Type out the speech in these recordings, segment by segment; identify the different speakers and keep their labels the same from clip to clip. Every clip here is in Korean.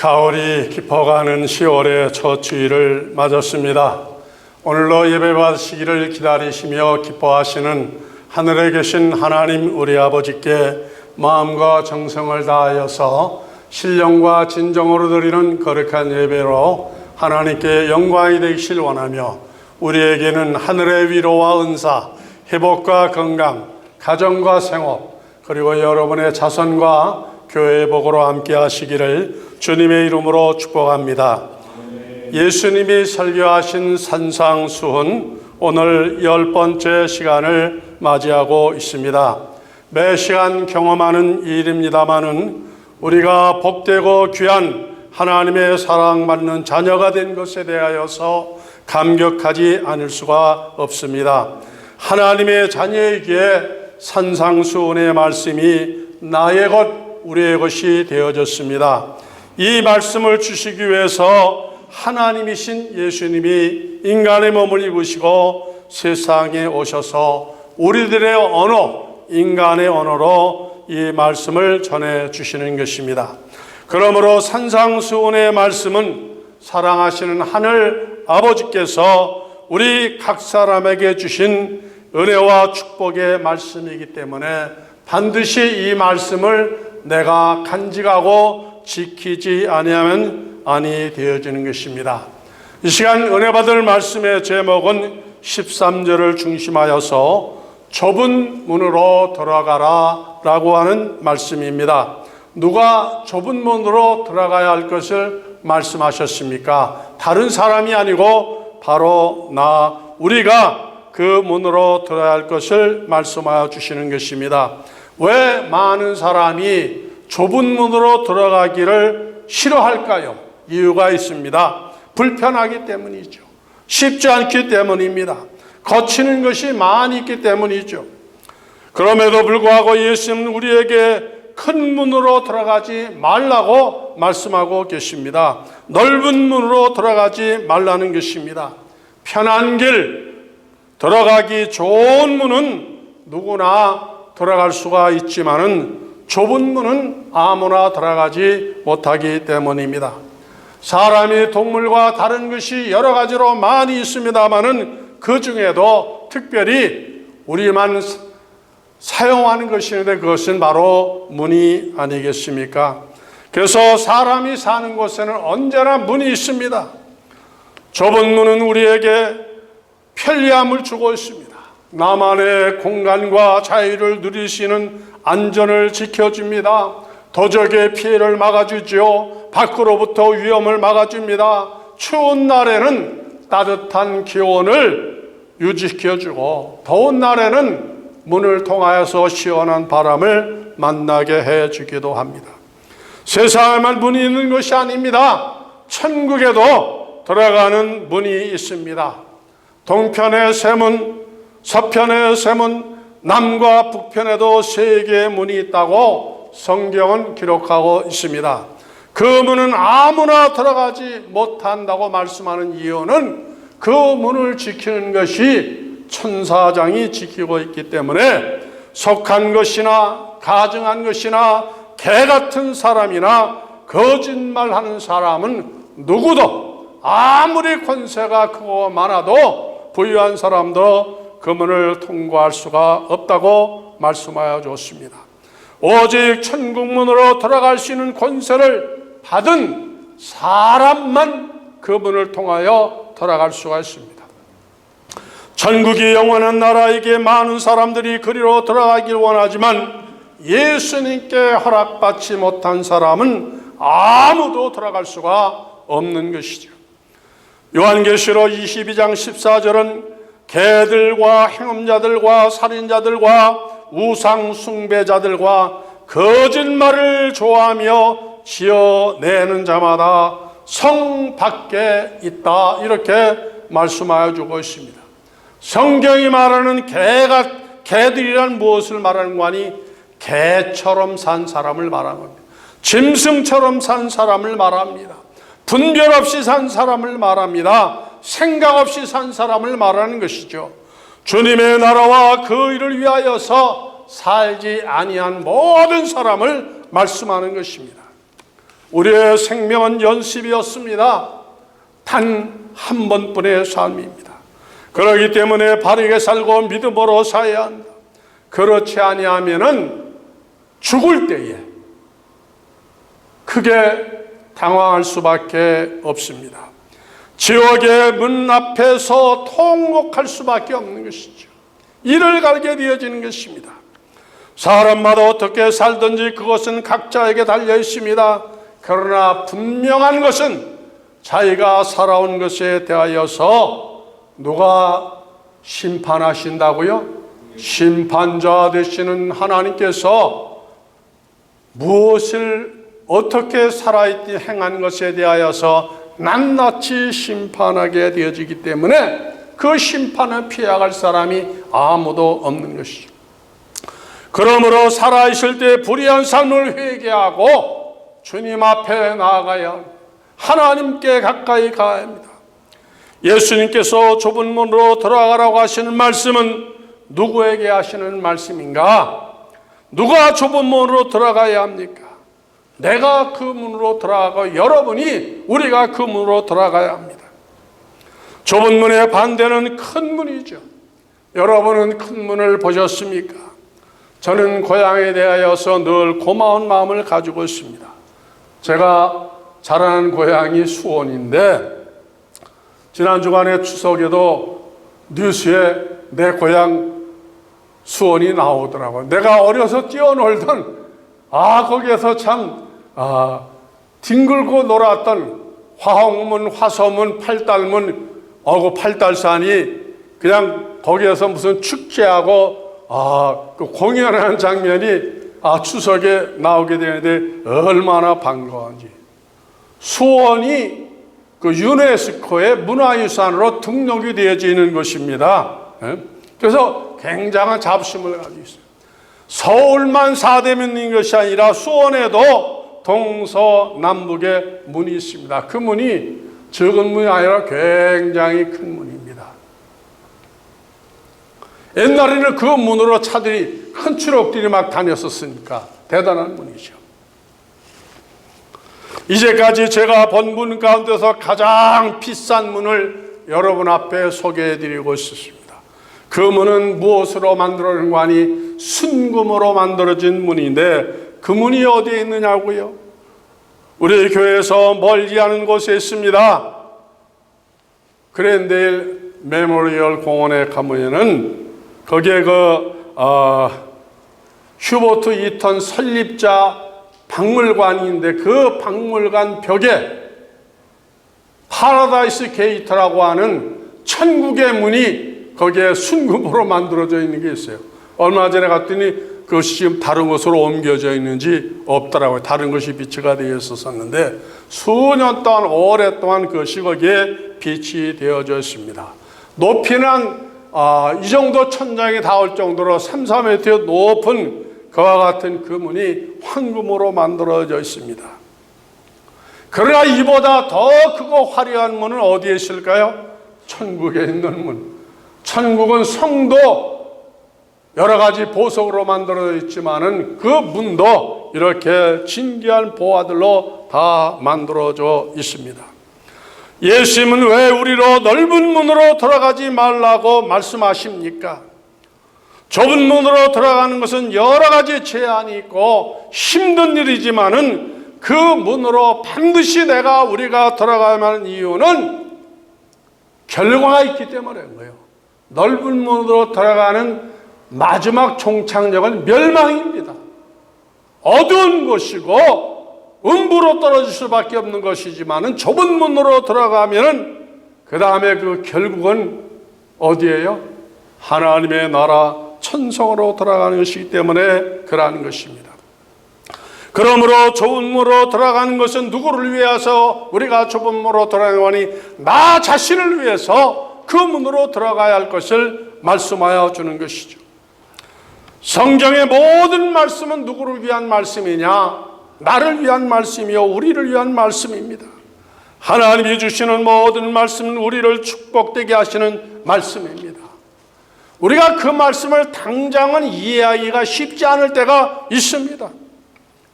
Speaker 1: 가을이 깊어가는 10월의 첫 주일을 맞았습니다. 오늘로 예배 받으시기를 기다리시며 기뻐하시는 하늘에 계신 하나님 우리 아버지께 마음과 정성을 다하여서 신령과 진정으로 드리는 거룩한 예배로 하나님께 영광이 되시길 원하며, 우리에게는 하늘의 위로와 은사, 회복과 건강, 가정과 생업, 그리고 여러분의 자손과 교회의 복으로 함께 하시기를 주님의 이름으로 축복합니다. 예수님이 설교하신 산상수훈, 오늘 10번째 시간을 맞이하고 있습니다. 매 시간 경험하는 일입니다마는 우리가 복되고 귀한 하나님의 사랑받는 자녀가 된 것에 대하여서 감격하지 않을 수가 없습니다. 하나님의 자녀에게 산상수훈의 말씀이 나의 것, 우리의 것이 되어졌습니다. 이 말씀을 주시기 위해서 하나님이신 예수님이 인간의 몸을 입으시고 세상에 오셔서 우리들의 언어, 인간의 언어로 이 말씀을 전해 주시는 것입니다. 그러므로 산상수훈의 말씀은 사랑하시는 하늘 아버지께서 우리 각 사람에게 주신 은혜와 축복의 말씀이기 때문에 반드시 이 말씀을 내가 간직하고 지키지 아니하면 아니 되어지는 것입니다. 이 시간 은혜 받을 말씀의 제목은 13절을 중심하여서 좁은 문으로 들어가라 라고 하는 말씀입니다. 누가 좁은 문으로 들어가야 할 것을 말씀하셨습니까? 다른 사람이 아니고 바로 우리가 그 문으로 들어야 할 것을 말씀하여 주시는 것입니다. 왜 많은 사람이 좁은 문으로 들어가기를 싫어할까요? 이유가 있습니다. 불편하기 때문이죠. 쉽지 않기 때문입니다. 거치는 것이 많이 있기 때문이죠. 그럼에도 불구하고 예수님은 우리에게 큰 문으로 들어가지 말라고 말씀하고 계십니다. 넓은 문으로 들어가지 말라는 것입니다. 편한 길, 들어가기 좋은 문은 누구나 들어갈 수가 있지만은 좁은 문은 아무나 들어가지 못하기 때문입니다. 사람이 동물과 다른 것이 여러 가지로 많이 있습니다만은 그 중에도 특별히 우리만 사용하는 것인데 그것은 바로 문이 아니겠습니까? 그래서 사람이 사는 곳에는 언제나 문이 있습니다. 좁은 문은 우리에게 편리함을 주고 있습니다. 나만의 공간과 자유를 누릴 수 있는 안전을 지켜줍니다. 도적의 피해를 막아주죠. 밖으로부터 위험을 막아줍니다. 추운 날에는 따뜻한 기온을 유지시켜주고, 더운 날에는 문을 통하여서 시원한 바람을 만나게 해주기도 합니다. 세상에만 문이 있는 것이 아닙니다. 천국에도 들어가는 문이 있습니다. 동편의 세 문, 서편의 세 문, 남과 북편에도 3개의 문이 있다고 성경은 기록하고 있습니다. 그 문은 아무나 들어가지 못한다고 말씀하는 이유는 그 문을 지키는 것이 천사장이 지키고 있기 때문에 속한 것이나 가증한 것이나 개 같은 사람이나 거짓말하는 사람은 누구도, 아무리 권세가 크고 많아도 부유한 사람도 그 문을 통과할 수가 없다고 말씀하여 줬습니다. 오직 천국문으로 들어갈 수 있는 권세를 받은 사람만 그 문을 통하여 들어갈 수가 있습니다. 천국이 영원한 나라에게 많은 사람들이 그리로 들어가길 원하지만 예수님께 허락받지 못한 사람은 아무도 들어갈 수가 없는 것이죠. 요한계시록 22장 14절은 개들과 행음자들과 살인자들과 우상 숭배자들과 거짓말을 좋아하며 지어내는 자마다 성 밖에 있다, 이렇게 말씀하여 주고 있습니다. 성경이 말하는 개들이란 무엇을 말하는 거니? 개처럼 산 사람을 말하는 겁니다. 짐승처럼 산 사람을 말합니다. 분별 없이 산 사람을 말합니다. 생각 없이 산 사람을 말하는 것이죠. 주님의 나라와 그 일을 위하여서 살지 아니한 모든 사람을 말씀하는 것입니다. 우리의 생명은 연습이었습니다. 단 한 번뿐의 삶입니다. 그렇기 때문에 바르게 살고 믿음으로 살아야 한다. 그렇지 아니하면은 죽을 때에 크게 당황할 수밖에 없습니다. 지옥의 문 앞에서 통곡할 수밖에 없는 것이죠. 이를 갈게 되어지는 것입니다. 사람마다 어떻게 살든지 그것은 각자에게 달려 있습니다. 그러나 분명한 것은 자기가 살아온 것에 대하여서 누가 심판하신다고요? 심판자 되시는 하나님께서 무엇을 어떻게 살아있게 행한 것에 대하여서 낱낱이 심판하게 되어지기 때문에 그 심판을 피해갈 사람이 아무도 없는 것이죠. 그러므로 살아있을 때 불의한 삶을 회개하고 주님 앞에 나아가야 하나님께 가까이 가야 합니다. 예수님께서 좁은 문으로 들어가라고 하시는 말씀은 누구에게 하시는 말씀인가? 누가 좁은 문으로 들어가야 합니까? 내가 그 문으로 들어가고 여러분이 우리가 그 문으로 들어가야 합니다. 좁은 문의 반대는 큰 문이죠. 여러분은 큰 문을 보셨습니까? 저는 고향에 대하여서 늘 고마운 마음을 가지고 있습니다. 제가 자라는 고향이 수원인데 지난 주간에 추석에도 뉴스에 내 고향 수원이 나오더라고요. 내가 어려서 뛰어놀던 거기에서 참 뒹굴고 놀았던 화홍문, 화서문, 팔달문, 팔달산이 그냥 거기에서 무슨 축제하고 그 공연하는 장면이 추석에 나오게 되는데 얼마나 반가운지. 수원이 그 유네스코의 문화유산으로 등록이 되어지는 것입니다. 그래서 굉장한 자부심을 가지고 있어요. 서울만 사대문인 것이 아니라 수원에도 동서남북의 문이 있습니다. 그 문이 적은 문이 아니라 굉장히 큰 문입니다. 옛날에는 그 문으로 차들이 큰 트럭들이 막 다녔었으니까 대단한 문이죠. 이제까지 제가 본 문 가운데서 가장 비싼 문을 여러분 앞에 소개해드리고 있습니다. 그 문은 무엇으로 만들어진 관이 순금으로 만들어진 문인데 그 문이 어디에 있느냐고요? 우리 교회에서 멀지 않은 곳에 있습니다. 그랜데일 메모리얼 공원에 가면은 거기에 휴버트 이턴 설립자 박물관인데 그 박물관 벽에 파라다이스 게이트라고 하는 천국의 문이 거기에 순금으로 만들어져 있는 게 있어요. 얼마 전에 갔더니 그것이 지금 다른 곳으로 옮겨져 있는지 없더라고요. 다른 것이 비치가 되어 있었는데 수년 동안 오랫동안 그것이 거기에 빛이 되어져 있습니다. 높이는 이 정도 천장이 닿을 정도로 3, 4m 높은 그와 같은 그 문이 황금으로 만들어져 있습니다. 그러나 이보다 더 크고 화려한 문은 어디에 있을까요? 천국에 있는 문. 천국은 성도 여러 가지 보석으로 만들어져 있지만은 그 문도 이렇게 진귀한 보화들로 다 만들어져 있습니다. 예수님은 왜 우리로 넓은 문으로 들어가지 말라고 말씀하십니까? 좁은 문으로 들어가는 것은 여러 가지 제한이 있고 힘든 일이지만은 그 문으로 반드시 우리가 들어가야만 하는 이유는 결과가 있기 때문인 거예요. 넓은 문으로 들어가는 마지막 종착역은 멸망입니다. 어두운 곳이고 음부로 떨어질 수밖에 없는 것이지만은 좁은 문으로 들어가면은 그 다음에 그 결국은 어디예요? 하나님의 나라 천성으로 들어가는 것이기 때문에 그러한 것입니다. 그러므로 좁은 문으로 들어가는 것은 누구를 위해서 우리가 좁은 문으로 들어가니 나 자신을 위해서 그 문으로 들어가야 할 것을 말씀하여 주는 것이죠. 성경의 모든 말씀은 누구를 위한 말씀이냐? 나를 위한 말씀이요 우리를 위한 말씀입니다. 하나님이 주시는 모든 말씀은 우리를 축복되게 하시는 말씀입니다. 우리가 그 말씀을 당장은 이해하기가 쉽지 않을 때가 있습니다.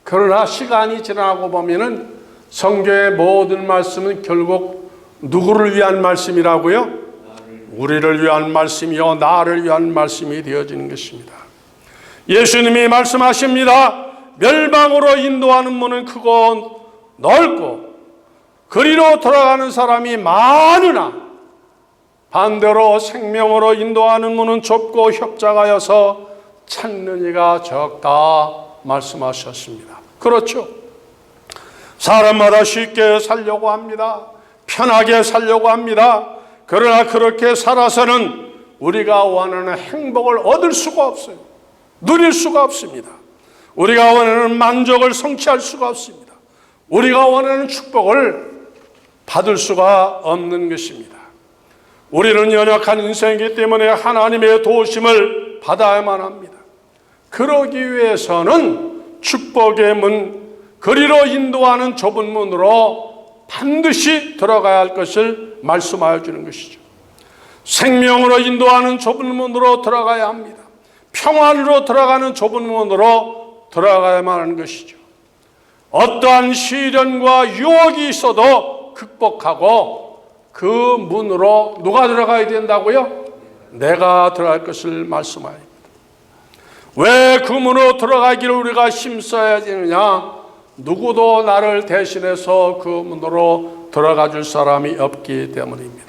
Speaker 1: 그러나 시간이 지나고 보면은 성경의 모든 말씀은 결국 누구를 위한 말씀이라고요? 우리를 위한 말씀이요 나를 위한 말씀이 되어지는 것입니다. 예수님이 말씀하십니다. 멸망으로 인도하는 문은 크고 넓고 그리로 돌아가는 사람이 많으나 반대로 생명으로 인도하는 문은 좁고 협착하여서 찾는 이가 적다 말씀하셨습니다. 그렇죠. 사람마다 쉽게 살려고 합니다. 편하게 살려고 합니다. 그러나 그렇게 살아서는 우리가 원하는 행복을 얻을 수가 없어요. 누릴 수가 없습니다. 우리가 원하는 만족을 성취할 수가 없습니다. 우리가 원하는 축복을 받을 수가 없는 것입니다. 우리는 연약한 인생이기 때문에 하나님의 도우심을 받아야만 합니다. 그러기 위해서는 축복의 문, 그리로 인도하는 좁은 문으로 반드시 들어가야 할 것을 말씀하여 주는 것이죠. 생명으로 인도하는 좁은 문으로 들어가야 합니다. 평안으로 들어가는 좁은 문으로 들어가야만 하는 것이죠. 어떠한 시련과 유혹이 있어도 극복하고 그 문으로 누가 들어가야 된다고요? 내가 들어갈 것을 말씀하여 합니다. 왜 그 문으로 들어가기를 우리가 힘써야 되느냐? 누구도 나를 대신해서 그 문으로 들어가 줄 사람이 없기 때문입니다.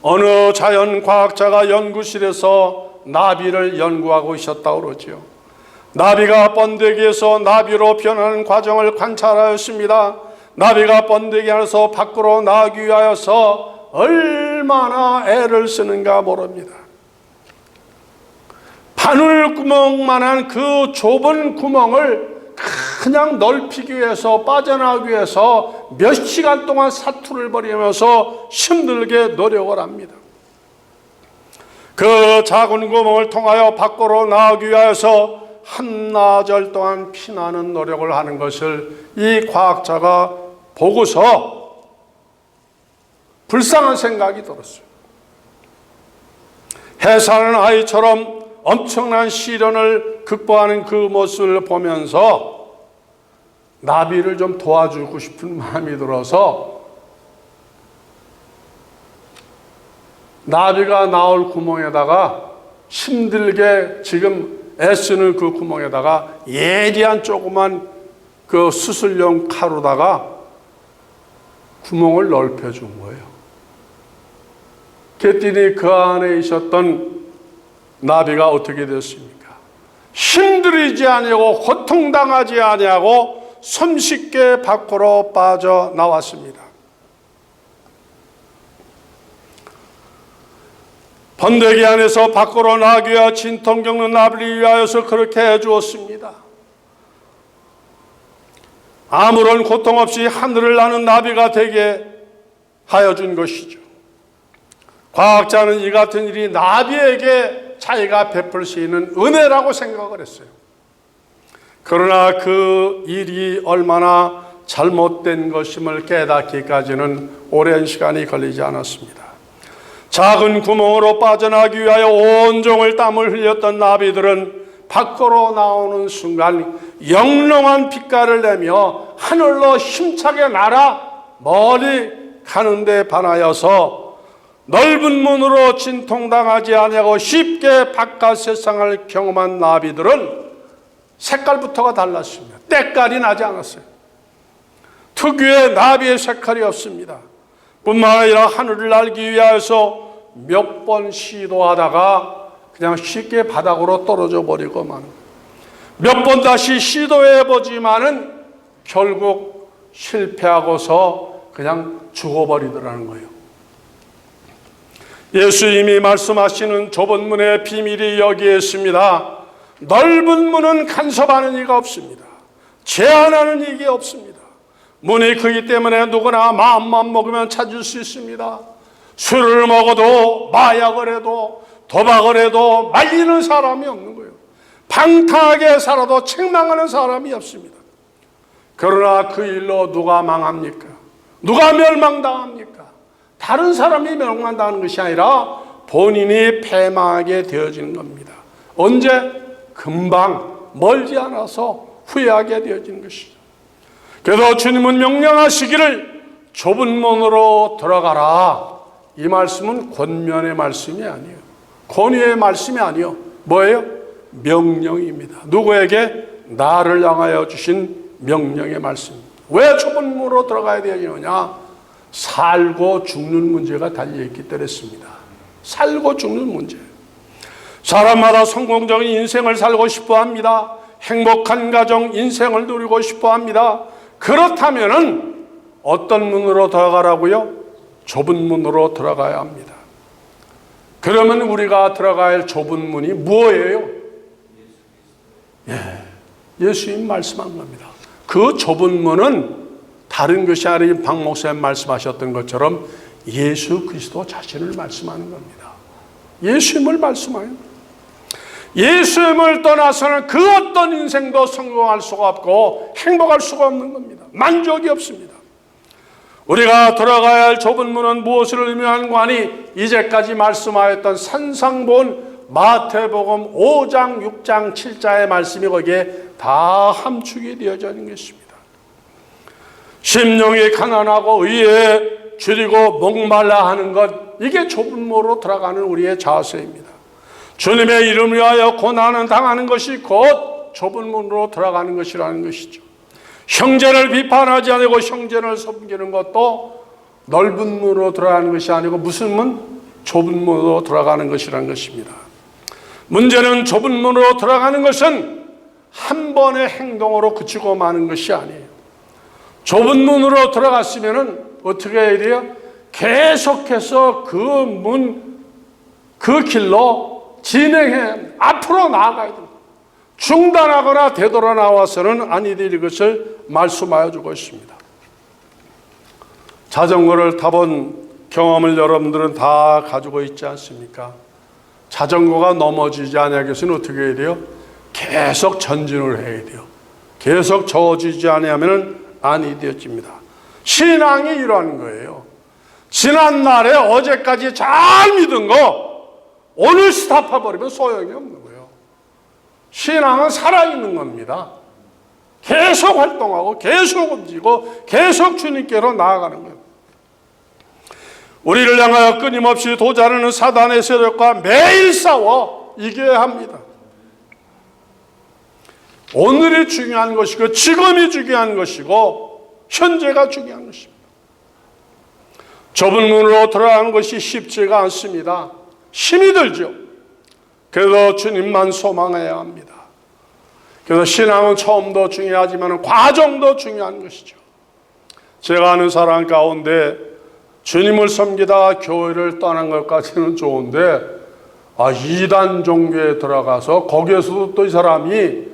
Speaker 1: 어느 자연과학자가 연구실에서 나비를 연구하고 있었다고 그러죠. 나비가 번데기에서 나비로 변하는 과정을 관찰하였습니다. 나비가 번데기 안에서 밖으로 나가기 위하여서 얼마나 애를 쓰는가 모릅니다. 바늘구멍만한 그 좁은 구멍을 그냥 넓히기 위해서, 빠져나가기 위해서 몇 시간 동안 사투를 벌이면서 힘들게 노력을 합니다. 그 작은 구멍을 통하여 밖으로 나가기 위하여서 한나절 동안 피나는 노력을 하는 것을 이 과학자가 보고서 불쌍한 생각이 들었어요. 해사하는 아이처럼 엄청난 시련을 극복하는 그 모습을 보면서 나비를 좀 도와주고 싶은 마음이 들어서 나비가 나올 구멍에다가 힘들게 지금 애쓰는 그 구멍에다가 예리한 조그만 그 수술용 칼로다가 구멍을 넓혀준 거예요. 그랬더니 그 안에 있었던 나비가 어떻게 됐습니까? 힘들이지 아니하고 고통당하지 아니하고 손쉽게 밖으로 빠져나왔습니다. 번데기 안에서 밖으로 나가기 위하여 진통 겪는 나비를 위하여서 그렇게 해주었습니다. 아무런 고통 없이 하늘을 나는 나비가 되게 하여 준 것이죠. 과학자는 이 같은 일이 나비에게 자기가 베풀 수 있는 은혜라고 생각을 했어요. 그러나 그 일이 얼마나 잘못된 것임을 깨닫기까지는 오랜 시간이 걸리지 않았습니다. 작은 구멍으로 빠져나가기 위하여 온종일 땀을 흘렸던 나비들은 밖으로 나오는 순간 영롱한 빛깔을 내며 하늘로 힘차게 날아 멀리 가는데 반하여서 넓은 문으로 진통당하지 아니하고 쉽게 바깥 세상을 경험한 나비들은 색깔부터가 달랐습니다. 때깔이 나지 않았어요. 특유의 나비의 색깔이 없습니다. 뿐만 아니라 하늘을 날기 위하여서 몇 번 시도하다가 그냥 쉽게 바닥으로 떨어져 버리고만 몇 번 다시 시도해보지만은 결국 실패하고서 그냥 죽어버리더라는 거예요. 예수님이 말씀하시는 좁은 문의 비밀이 여기에 있습니다. 넓은 문은 간섭하는 이가 없습니다. 제한하는 이게 없습니다. 문이 크기 때문에 누구나 마음만 먹으면 찾을 수 있습니다. 술을 먹어도 마약을 해도 도박을 해도 말리는 사람이 없는 거예요. 방탕하게 살아도 책망하는 사람이 없습니다. 그러나 그 일로 누가 망합니까? 누가 멸망당합니까? 다른 사람이 멸망당하는 것이 아니라 본인이 패망하게 되어지는 겁니다. 언제? 금방 멀지 않아서 후회하게 되어지는 것이죠. 그래서 주님은 명령하시기를 좁은 문으로 들어가라. 이 말씀은 권면의 말씀이 아니에요. 권위의 말씀이 아니에요. 뭐예요? 명령입니다. 누구에게? 나를 향하여 주신 명령의 말씀입니다. 왜 좁은 문으로 들어가야 되느냐? 살고 죽는 문제가 달려있기 때문입니다. 살고 죽는 문제. 사람마다 성공적인 인생을 살고 싶어 합니다. 행복한 가정, 인생을 누리고 싶어 합니다. 그렇다면은 어떤 문으로 들어가라고요? 좁은 문으로 들어가야 합니다. 그러면 우리가 들어가야 할 좁은 문이 무엇이에요? 예수님 말씀한 겁니다. 그 좁은 문은 다른 것이 아니라 박 목사님 말씀하셨던 것처럼 예수 그리스도 자신을 말씀하는 겁니다. 예수님을 말씀하는 겁니다. 예수님을 떠나서는 그 어떤 인생도 성공할 수가 없고 행복할 수가 없는 겁니다. 만족이 없습니다. 우리가 들어가야 할 좁은 문은 무엇을 의미하는 거 아니? 이제까지 말씀하였던 산상본 마태복음 5장, 6장, 7장의 말씀이 거기에 다 함축이 되어져 있는 것입니다. 심령이 가난하고 의에 줄이고 목말라 하는 것, 이게 좁은 문으로 들어가는 우리의 자세입니다. 주님의 이름을 위하여 고난을 당하는 것이 곧 좁은 문으로 들어가는 것이라는 것이죠. 형제를 비판하지 않고 형제를 섬기는 것도 넓은 문으로 들어가는 것이 아니고 무슨 문? 좁은 문으로 들어가는 것이라는 것입니다. 문제는 좁은 문으로 들어가는 것은 한 번의 행동으로 그치고 마는 것이 아니에요. 좁은 문으로 들어갔으면 어떻게 해야 돼요? 계속해서 그 길로 진행해 앞으로 나아가야 됩니다. 중단하거나 되돌아 나와서는 아니 될 것을 말씀하여 주고 있습니다. 자전거를 타본 경험을 여러분들은 다 가지고 있지 않습니까? 자전거가 넘어지지 않기 위해서는 어떻게 해야 돼요? 계속 전진을 해야 돼요. 계속 저어지지 않으면 아니 되어집니다. 신앙이 이러한 거예요. 지난날에 어제까지 잘 믿은 거 오늘 스탑해버리면 소용이 없는 거예요. 신앙은 살아있는 겁니다. 계속 활동하고 계속 움직이고 계속 주님께로 나아가는 거예요. 우리를 향하여 끊임없이 도전하는 사단의 세력과 매일 싸워 이겨야 합니다. 오늘이 중요한 것이고 지금이 중요한 것이고 현재가 중요한 것입니다. 좁은 문으로 들어가는 것이 쉽지가 않습니다. 힘이 들죠. 그래서 주님만 소망해야 합니다. 그래서 신앙은 처음도 중요하지만 과정도 중요한 것이죠. 제가 아는 사람 가운데 주님을 섬기다가 교회를 떠난 것까지는 좋은데 이단 종교에 들어가서 거기에서도 또 이 사람이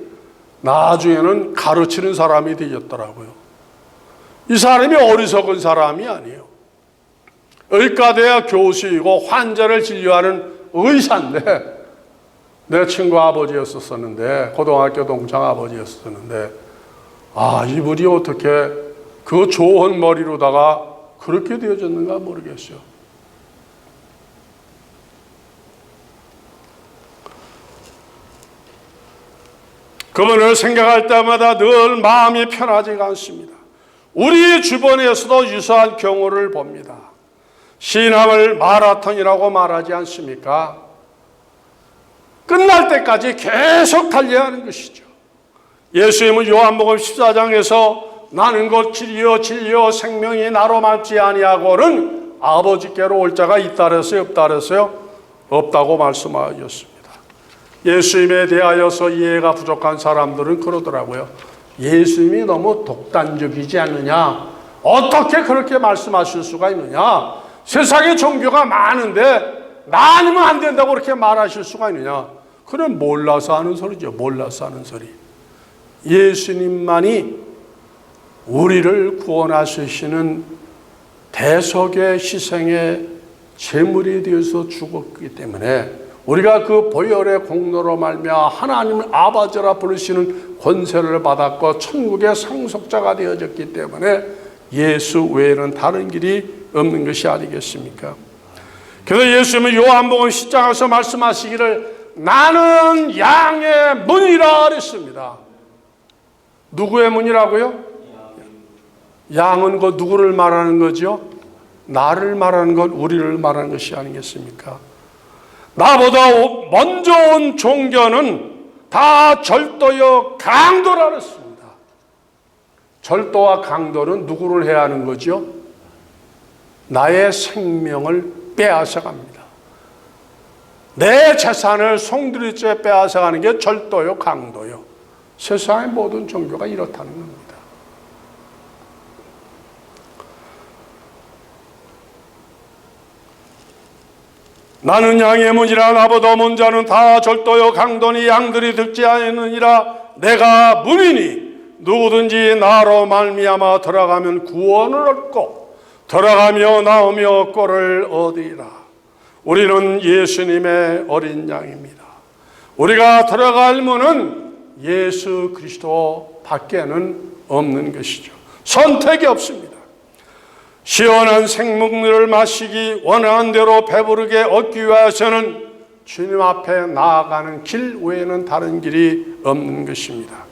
Speaker 1: 나중에는 가르치는 사람이 되었더라고요. 이 사람이 어리석은 사람이 아니에요. 의과대학 교수이고 환자를 진료하는 의사인데 내 친구 아버지였었는데 고등학교 동창 아버지였었는데 이분이 어떻게 그 좋은 머리로다가 그렇게 되어졌는가 모르겠어요. 그분을 생각할 때마다 늘 마음이 편하지가 않습니다. 우리 주변에서도 유사한 경우를 봅니다. 신앙을 마라톤이라고 말하지 않습니까? 끝날 때까지 계속 달려야 하는 것이죠. 예수님은 요한복음 14장에서 나는 곧 길이요 진리요 생명이 나로 말지 아니하고는 아버지께로 올 자가 있다 그랬어요? 없다 그랬어요? 없다고 말씀하셨습니다. 예수님에 대하여서 이해가 부족한 사람들은 그러더라고요. 예수님이 너무 독단적이지 않느냐? 어떻게 그렇게 말씀하실 수가 있느냐? 세상에 종교가 많은데 나 아니면 안 된다고 그렇게 말하실 수가 있느냐? 그럼 몰라서 하는 소리죠. 몰라서 하는 소리. 예수님만이 우리를 구원하시는 대속의 희생의 제물이 되어서 죽었기 때문에 우리가 그 보혈의 공로로 말미암아 하나님 아버지라 부르시는 권세를 받았고 천국의 상속자가 되어졌기 때문에 예수 외에는 다른 길이 없는 것이 아니겠습니까? 그래서 예수님은 요한복음 10장에서 말씀하시기를 나는 양의 문이라 그랬습니다. 누구의 문이라고요? 양은 그 누구를 말하는 거죠? 나를 말하는 것, 우리를 말하는 것이 아니겠습니까? 나보다 먼저 온 종교는 다 절도여 강도라 그랬습니다. 절도와 강도는 누구를 해야 하는 거죠? 나의 생명을 빼앗아갑니다. 내 재산을 송두리째 빼앗아가는 게 절도요 강도요. 세상의 모든 종교가 이렇다는 겁니다. 나는 양의 문이라 나보다 먼저 자는 다 절도요 강도니 양들이 듣지 않느니라. 내가 문이니 누구든지 나로 말미암아 들어가면 구원을 얻고 들어가며 나오며 꼴을 얻으리라. 우리는 예수님의 어린 양입니다. 우리가 들어갈 문은 예수 그리스도 밖에는 없는 것이죠. 선택이 없습니다. 시원한 생명물을 마시기 원하는 대로 배부르게 얻기 위해서는 주님 앞에 나아가는 길 외에는 다른 길이 없는 것입니다.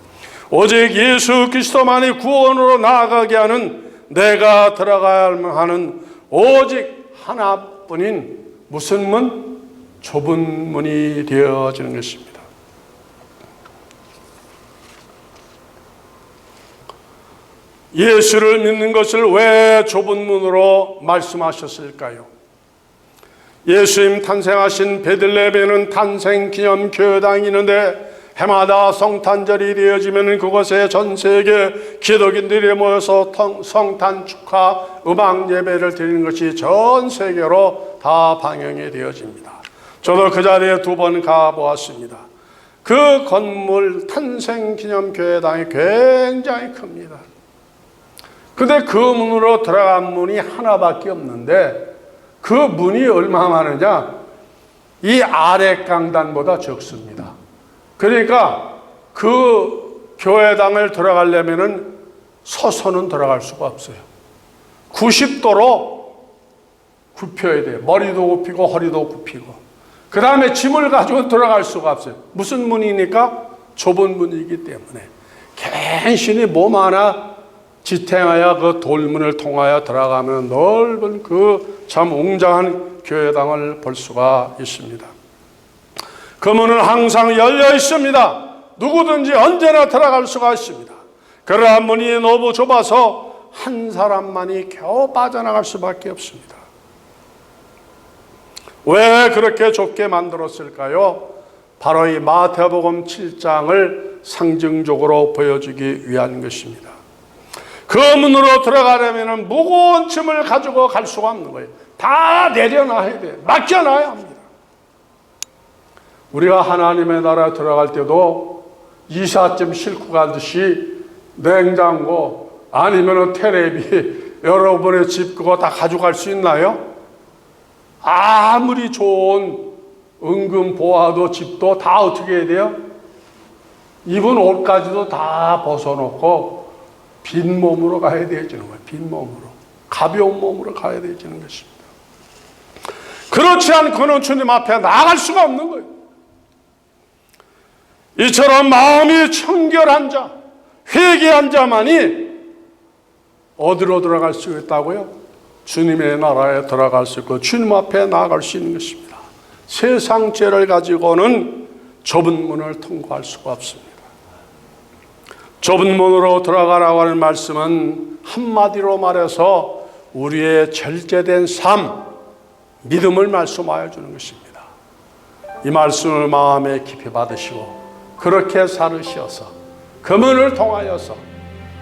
Speaker 1: 오직 예수 그리스도만이 구원으로 나아가게 하는 내가 들어가야만 하는 오직 하나뿐인 무슨 문? 좁은 문이 되어지는 것입니다. 예수를 믿는 것을 왜 좁은 문으로 말씀하셨을까요? 예수님 탄생하신 베들레헴에는 탄생기념교회당이 있는데 해마다 성탄절이 되어지면 그곳에 전 세계 기독인들이 모여서 성탄 축하 음악 예배를 드리는 것이 전 세계로 다 방영이 되어집니다. 저도 그 자리에 2번 가보았습니다. 그 건물 탄생기념교회당이 굉장히 큽니다. 근데 그 문으로 들어간 문이 하나밖에 없는데 그 문이 얼마 많으냐? 이 아래 강단보다 적습니다. 그러니까 그 교회당을 들어가려면은 서서는 들어갈 수가 없어요. 90도로 굽혀야 돼요. 머리도 굽히고 허리도 굽히고. 그 다음에 짐을 가지고 들어갈 수가 없어요. 무슨 문이니까? 좁은 문이기 때문에 간신히 몸 하나 지탱하여 그 돌문을 통하여 들어가면 넓은 그 참 웅장한 교회당을 볼 수가 있습니다. 그 문은 항상 열려 있습니다. 누구든지 언제나 들어갈 수가 있습니다. 그러한 문이 너무 좁아서 한 사람만이 겨우 빠져나갈 수밖에 없습니다. 왜 그렇게 좁게 만들었을까요? 바로 이 마태복음 7장을 상징적으로 보여주기 위한 것입니다. 그 문으로 들어가려면 무거운 짐을 가지고 갈 수가 없는 거예요. 다 내려놔야 돼요. 맡겨놔야 합니다. 우리가 하나님의 나라에 들어갈 때도 이삿짐 싣고 가듯이 냉장고 아니면 테레비 여러분의 집 그거 다 가져갈 수 있나요? 아무리 좋은 은근 보아도 집도 다 어떻게 해야 돼요? 입은 옷까지도 다 벗어놓고 빈 몸으로 가야 되지는 거예요. 빈 몸으로. 가벼운 몸으로 가야 되지는 것입니다. 그렇지 않고는 주님 앞에 나갈 수가 없는 거예요. 이처럼 마음이 청결한 자, 회개한 자만이 어디로 들어갈 수 있다고요? 주님의 나라에 들어갈 수 있고 주님 앞에 나아갈 수 있는 것입니다. 세상 죄를 가지고는 좁은 문을 통과할 수가 없습니다. 좁은 문으로 들어가라고 하는 말씀은 한마디로 말해서 우리의 절제된 삶, 믿음을 말씀하여 주는 것입니다. 이 말씀을 마음에 깊이 받으시고 그렇게 살으셔서 그 문을 통하여서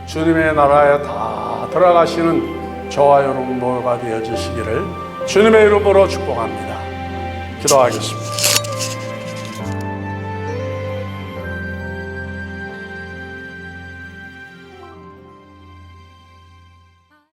Speaker 1: 주님의 나라에 다 들어가시는 저와 여러분 모두가 되어주시기를 주님의 이름으로 축복합니다. 기도하겠습니다.